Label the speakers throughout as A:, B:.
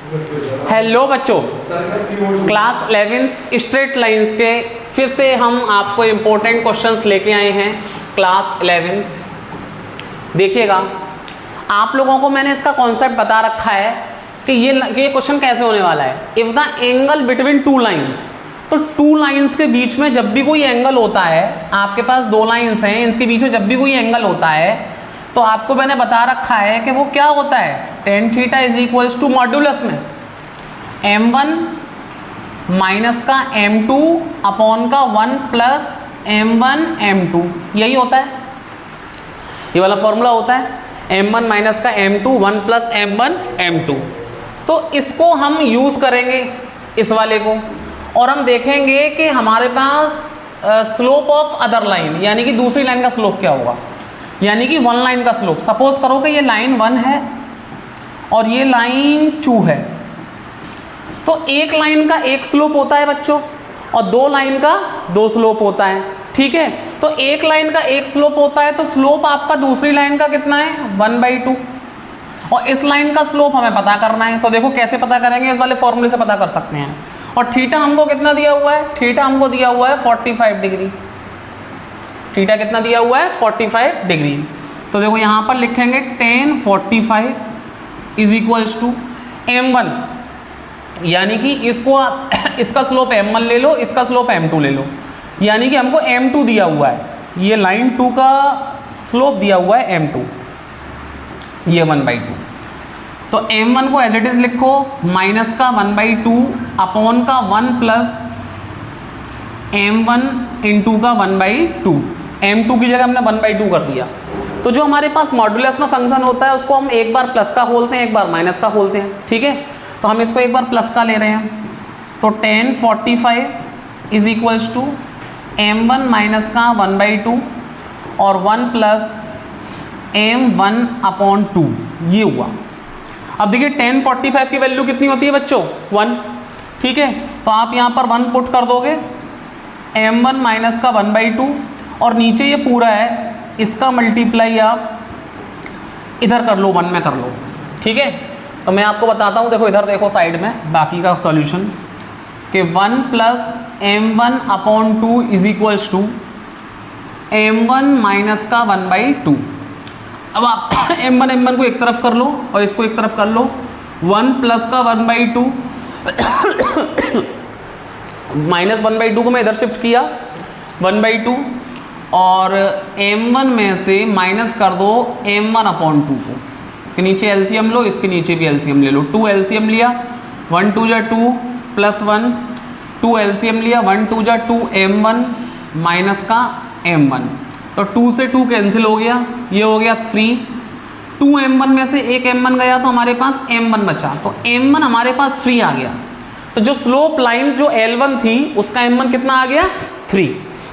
A: Hello बच्चों, class 11th straight lines के फिर से हम आपको इम्पोर्टेंट क्वेश्चंस लेके आए हैं। क्लास 11th देखिएगा, आप लोगों को मैंने इसका कॉन्सेप्ट बता रखा है कि ये क्वेश्चन कैसे होने वाला है। If the angle between two lines, तो टू लाइंस के बीच में जब भी कोई एंगल होता है, आपके पास दो लाइंस हैं, इनके बीच में जब भी कोई एंगल होता है तो आपको मैंने बता रखा है कि वो क्या होता है, tan theta is equals to modulus में m1 माइनस का m2 अपॉन का 1 प्लस m1 m2, यही होता है, ये वाला फॉर्मूला होता है m1 माइनस का m2 1 प्लस m1 m2। तो इसको हम यूज़ करेंगे इस वाले को, और हम देखेंगे कि हमारे पास स्लोप ऑफ अदर लाइन, यानी कि दूसरी लाइन का स्लोप क्या होगा, यानी कि वन लाइन का स्लोप। सपोज करो कि ये लाइन 1 है और ये लाइन 2 है, तो एक लाइन का एक स्लोप होता है बच्चों और दो लाइन का दो स्लोप होता है, ठीक है। तो एक लाइन का एक स्लोप होता है तो स्लोप आपका दूसरी लाइन का कितना है, 1/2, और इस लाइन का स्लोप हमें पता करना है। तो देखो कैसे पता करेंगे, इस वाले फॉर्मूले से पता कर सकते हैं। और थीटा हमको कितना दिया हुआ है, थीटा हमको दिया हुआ है 45 डिग्री। थीटा कितना दिया हुआ है, 45 डिग्री। तो देखो यहाँ पर लिखेंगे tan 45 is equals to m1, यानी कि इसको इसका स्लोप m1 ले लो, इसका स्लोप m2 ले लो, यानी कि हमको m2 दिया हुआ है, ये लाइन 2 का स्लोप दिया हुआ है m2, ये 1/2। तो m1 को एज इट इज लिखो माइनस का 1/2 अपॉन का 1 प्लस m1 इंटू का 1/2, m2 की जगह हमने 1/2 कर दिया। तो जो हमारे पास मॉड्यूलस में फंक्शन होता है उसको हम एक बार प्लस का खोलते हैं, एक बार माइनस का खोलते हैं, ठीक है। तो हम इसको एक बार प्लस का ले रहे हैं, तो tan 45 is equals to m1 minus का 1/2 और 1 प्लस m1 अपॉन 2, ये हुआ। अब देखिए tan 45 की वैल्यू कितनी होती है बच्चों, 1, ठीक है। तो आप यहाँ पर 1 पुट कर दोगे, m1 माइनस का 1/2 और नीचे ये पूरा है, इसका मल्टीप्लाई आप इधर कर लो, 1 में कर लो, ठीक है। तो मैं आपको बताता हूँ, देखो इधर देखो साइड में बाकी का सॉल्यूशन, कि 1 plus m1 upon 2 is equals to m1 minus का 1/2। अब आप m1 को एक तरफ कर लो और इसको एक तरफ कर लो, 1 प्लस का 1/2 माइनस 1/2 को मैं इधर शिफ्ट किया 1/2, और m1 में से माइनस कर दो m1 अपॉन 2 को, इसके नीचे एलसीएम लो, इसके नीचे भी एलसीएम ले लो, 2 एलसीएम लिया, 1 2 जा 2 प्लस 1, 2 एलसीएम लिया, 1 2 जा 2 m1 माइनस का m1, तो 2 से 2 कैंसिल हो गया, ये हो गया 3, 2 m1 में से एक m1 गया तो हमारे पास m1 बचा, तो m1 हमारे पास 3 आ गया। तो जो स्लोप लाइन जो L1 थी उसका m1 कितना आ गया, 3,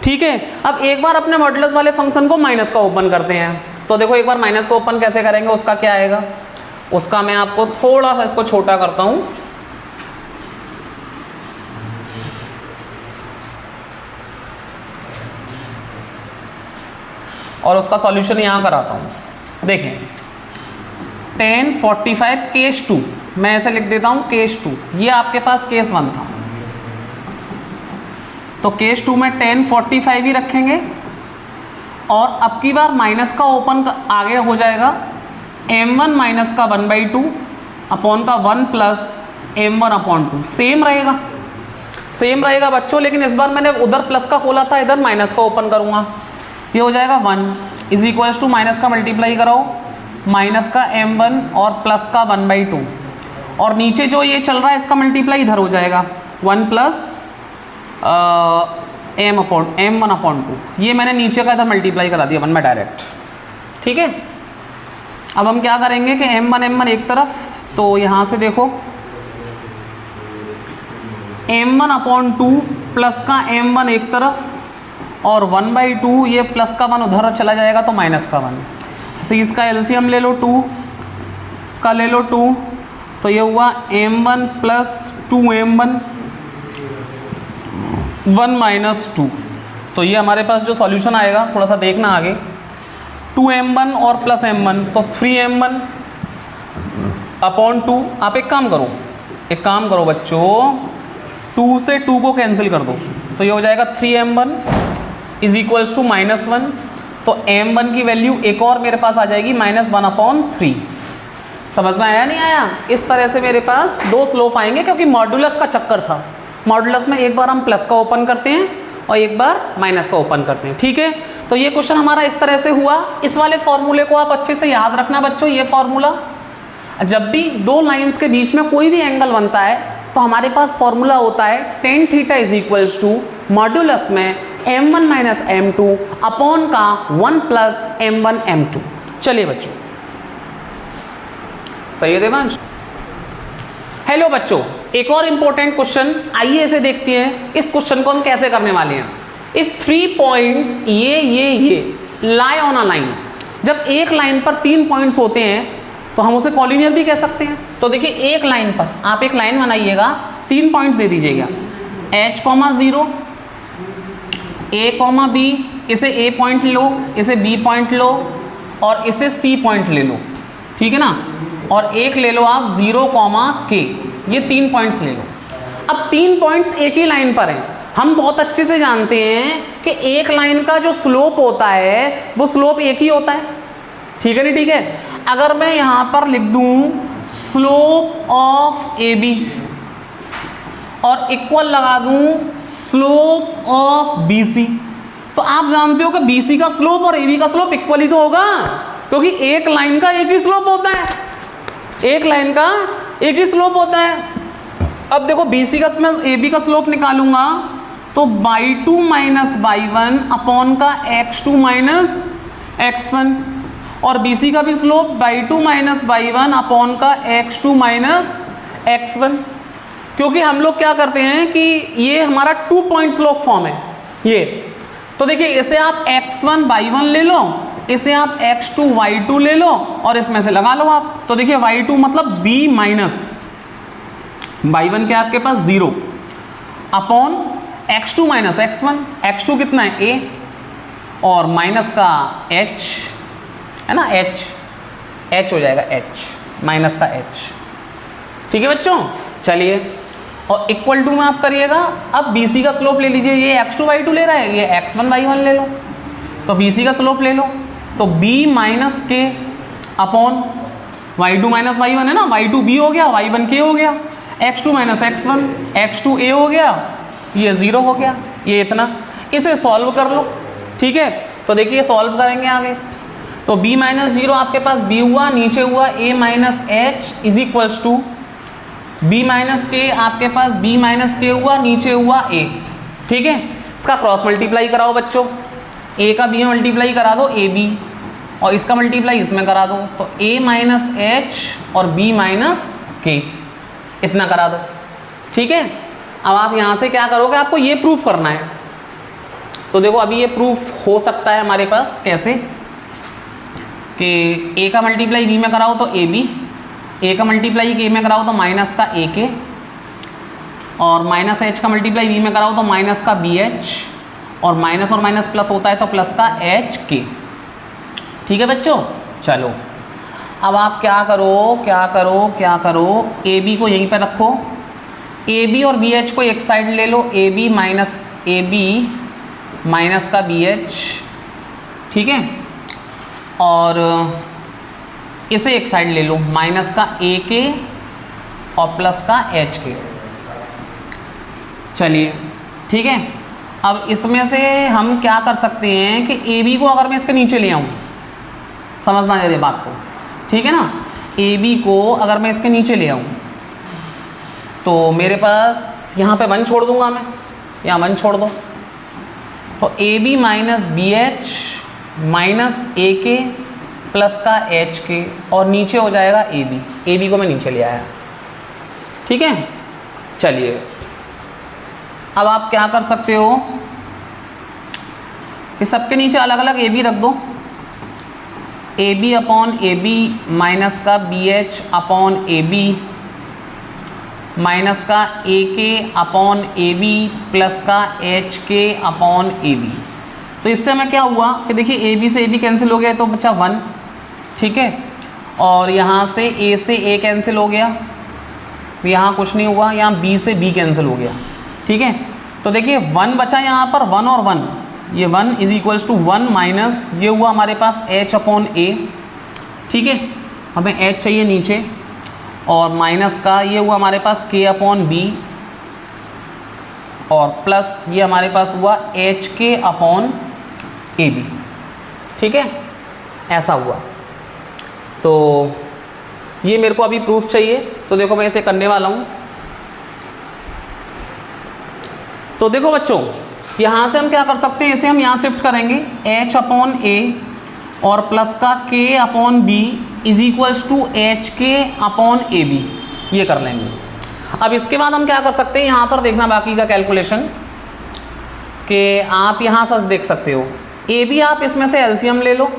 A: ठीक है। अब एक बार अपने मॉड्यूलस वाले फंक्शन को माइनस का ओपन करते हैं। तो देखो एक बार माइनस का ओपन कैसे करेंगे, उसका क्या आएगा, उसका मैं आपको थोड़ा सा इसको छोटा करता हूं, और उसका सॉल्यूशन यहां कराता हूं। देखें tan 45 केस 2, मैं ऐसे लिख देता हूं केस 2, ये आपके पास केस 1 था, तो केस 2 में tan 45 ही रखेंगे, और अब की बार माइनस का ओपन आगे हो जाएगा, m1 माइनस का 1/2 अपॉन का 1 प्लस m1 अपॉन 2, सेम रहेगा बच्चों, लेकिन इस बार मैंने उधर प्लस का खोला था, इधर माइनस का ओपन करूँगा, ये हो जाएगा 1 इज इक्वल्स टू माइनस का मल्टीप्लाई कराओ, माइनस का m1 और प्लस का 1/2, और नीचे जो ये चल रहा है इसका मल्टीप्लाई इधर हो जाएगा, 1 प्लस m1 अपॉन 2, ये मैंने नीचे का इधर मल्टीप्लाई करा दिया 1 में डायरेक्ट, ठीक है। अब हम क्या करेंगे कि m1 एक तरफ, तो यहाँ से देखो m1 अपॉन 2 प्लस का m1 एक तरफ, और 1/2 ये प्लस का 1 उधर चला जाएगा तो माइनस का 1, इसी इसका एलसीएम ले लो 2, इसका ले लो 2, तो ये हुआ m1 प्लस 2m1 1 माइनस 2। तो ये हमारे पास जो सॉल्यूशन आएगा, थोड़ा सा देखना आगे, 2m1 और प्लस m1, तो 3m1 अपॉन 2। आप एक काम करो, एक काम करो बच्चों, 2 से 2 को कैंसिल कर दो, तो ये हो जाएगा 3m1 इज इक्वल्स टू -1। तो m1 की वैल्यू एक और मेरे पास आ जाएगी -1/3। समझ में आया नहीं आया? इस तरह से मेरे पास 2 स्लोप आएंगे, क्योंकि मॉड्यूलस का चक्कर था। मॉड्यूलस में एक बार हम प्लस का ओपन करते हैं और एक बार माइनस का ओपन करते हैं, ठीक है। तो ये क्वेश्चन हमारा इस तरह से हुआ। इस वाले फॉर्मूले को आप अच्छे से याद रखना बच्चों। ये फॉर्मूला, जब भी 2 लाइंस के बीच में कोई भी एंगल बनता है तो हमारे पास फॉर्मूला होता है tan theta is equals to modulus में m1 माइनस m2 अपॉन का 1 प्लस m1 m2। चलिए बच्चों, सही है देवांश? हेलो बच्चों, एक और इंपॉर्टेंट क्वेश्चन, आइए इसे देखते हैं। इस क्वेश्चन को हम कैसे करने वाले हैं। इफ 3 पॉइंट्स ये लाई ऑन अ लाइन, जब एक लाइन पर 3 पॉइंट्स होते हैं तो हम उसे कॉलिनियर भी कह सकते हैं। तो देखिए, एक लाइन पर आप एक लाइन बनाइएगा, 3 पॉइंट्स दे दीजिएगा, h, 0, a, b, इसे a पॉइंट लो, इसे b पॉइंट लो और इसे c पॉइंट ले लो, ठीक है ना। और एक ले लो आप 0, k, ये 3 पॉइंट्स ले लो। अब 3 पॉइंट्स एक ही लाइन पर हैं। हम बहुत अच्छे से जानते हैं कि एक लाइन का जो स्लोप होता है वो स्लोप एक ही होता है, ठीक है नहीं? ठीक है। अगर मैं यहां पर लिख दूं स्लोप ऑफ ए बी और इक्वल लगा दूं स्लोप ऑफ बी सी, तो आप जानते हो कि बी सी का स्लोप और ए बी का स्लोप इक्वल ही तो होगा, क्योंकि एक लाइन का एक ही स्लोप होता है। एक लाइन का एक ही स्लोप होता है। अब देखो, बी सी का मैं ए बी का स्लोप निकालूंगा तो y2 माइनस y1 अपॉन का x2 माइनस x1, और बी सी का भी slope y2 minus y1 upon का x2 माइनस x1। क्योंकि हम लोग क्या करते हैं कि ये हमारा 2 पॉइंट स्लोप फॉर्म है ये। तो देखिए, इसे आप x1 y1 ले लो, इसे आप x2 y2 ले लो और इसमें से लगा लो आप। तो देखिए, y2 मतलब b माइनस y1 क्या आपके पास 0 upon x2 minus x1। x2 कितना है a और माइनस का h है ना, h हो जाएगा h माइनस का h, ठीक है बच्चों। चलिए, और इक्वल टू में आप करिएगा। अब BC का स्लोप ले लीजिए, ये x2 y2 ले रहा है, ये x1 y1 ले लो, तो BC का स्लोप ले लो, तो b माइनस के अपॉन y2 माइनस y1 है ना, y2 b हो गया, y1 k हो गया, x2 minus x1 x2 a हो गया, ये 0 हो गया, ये इतना। इसे सॉल्व कर लो, ठीक है। तो देखिए, सॉल्व करेंगे आगे, तो b माइनस 0 आपके पास b हुआ, नीचे हुआ a minus h is equals to b minus के, आपके पास b माइनस के हुआ, नीचे हुआ a, ठीक है। इसका क्रॉस मल्टीप्लाई कराओ बच्चों, a का b में मल्टीप्लाई करा दो ab और इसका मल्टीप्लाई इसमें करा दो, तो a माइनस h और b माइनस के, इतना करा दो, ठीक है। अब आप यहाँ से क्या करोगे, आपको ये प्रूफ करना है। तो देखो, अभी ये प्रूफ हो सकता है हमारे पास कैसे कि a का मल्टीप्लाई b में कराओ तो ab, a का मल्टीप्लाई k में कराओ तो माइनस का a के, और माइनस h का मल्टीप्लाई b में कराओ तो माइनस का bh, और माइनस प्लस होता है तो प्लस का h के, ठीक है बच्चों। चलो, अब आप क्या करो, ए बी को यहीं पर रखो, ए बी और bh को एक साइड ले लो, ए बी माइनस का bh, ठीक है, और इसे एक साइड ले लो, माइनस का a के और प्लस का h के। चलिए, ठीक है। अब इसमें से हम क्या कर सकते हैं कि ए बी को अगर मैं इसके नीचे ले आऊँ, समझना है ये बात को, ठीक है ना। ए बी को अगर मैं इसके नीचे ले आऊँ तो मेरे पास यहाँ पे 1 छोड़ दूंगा, मैं यहाँ 1 छोड़ दो, तो A B minus bh minus a के प्लस का h के, और नीचे हो जाएगा ए बी को मैं नीचे ले आया, ठीक है। चलिए, अब आप क्या कर सकते हो, इस सबके नीचे अलग अलग ए बी रख दो, A B upon A B minus का bh upon A B minus का a के अपॉन ए बी प्लस का h के अपॉन ए बी। तो इससे हमें क्या हुआ कि देखिए, ए बी से ए बी कैंसिल हो गया तो बचा 1, ठीक है, और यहाँ से a से a कैंसिल हो गया, यहाँ कुछ नहीं हुआ, यहाँ b से b कैंसिल हो गया, ठीक है। तो देखिए 1 बचा यहाँ पर, 1 और 1, ये 1 इज इक्वल्स टू 1 माइनस ये हुआ हमारे पास h अपॉन a, ठीक है, हमें h चाहिए नीचे, और माइनस का ये हुआ हमारे पास k अपॉन b, और प्लस ये हमारे पास हुआ एच के अपॉन ए बी, ठीक है, ऐसा हुआ। तो ये मेरे को अभी प्रूफ चाहिए, तो देखो मैं इसे करने वाला हूँ। तो देखो बच्चों, यहाँ से हम क्या कर सकते हैं, इसे हम यहाँ शिफ्ट करेंगे, एच अपॉन ए और प्लस का के upon B is equals to H के अपॉन ए बी, ये कर लेंगे। अब इसके बाद हम क्या कर सकते हैं, यहाँ पर देखना बाकी का कैलकुलेशन, कि आप यहाँ से देख सकते हो ए बी, आप इसमें से एलसीएम ले लो,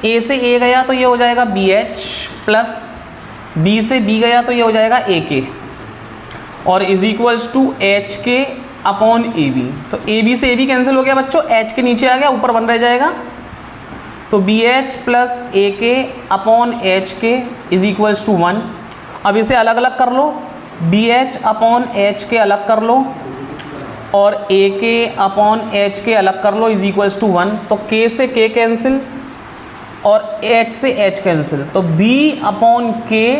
A: ए से ए गया तो ये हो जाएगा बी एच, प्लस बी से बी गया तो ये हो जाएगा ए के, और इज इक्वल्स टू एच के अपॉन ए बी। तो ए बी से ए बी कैंसिल हो गया बच्चों, एच के नीचे आ गया, ऊपर 1 रह जाएगा, तो बी एच प्लस ए के अपॉन एच के इज इक्वल्स टू 1। अब इसे अलग अलग कर लो, बी एच अपॉन एच के अलग कर लो और ए के अपॉन एच के अलग कर लो, इज इक्वल्स टू 1। तो के से के कैंसिल और एच से एच कैंसिल, तो बी अपॉन के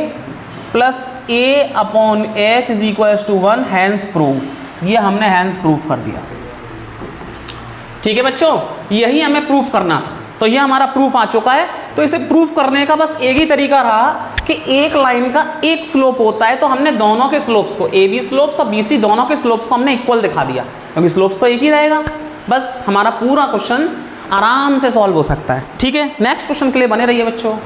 A: plus A upon H is equals to 1, hence proof. ये हमने हैंस प्रूफ कर दिया, ठीक है बच्चों, यही हमें प्रूफ करना था। तो ये हमारा प्रूफ आ चुका है। तो इसे प्रूफ करने का बस एक ही तरीका रहा कि एक लाइन का एक स्लोप होता है, तो हमने दोनों के स्लोप्स को, ए बी स्लोप्स और बी सी दोनों के स्लोप्स को हमने इक्वल दिखा दिया, क्योंकि स्लोप्स तो एक ही रहेगा। बस हमारा पूरा क्वेश्चन आराम से सॉल्व हो सकता है, ठीक है। नेक्स्ट क्वेश्चन के लिए बने रहिए बच्चों।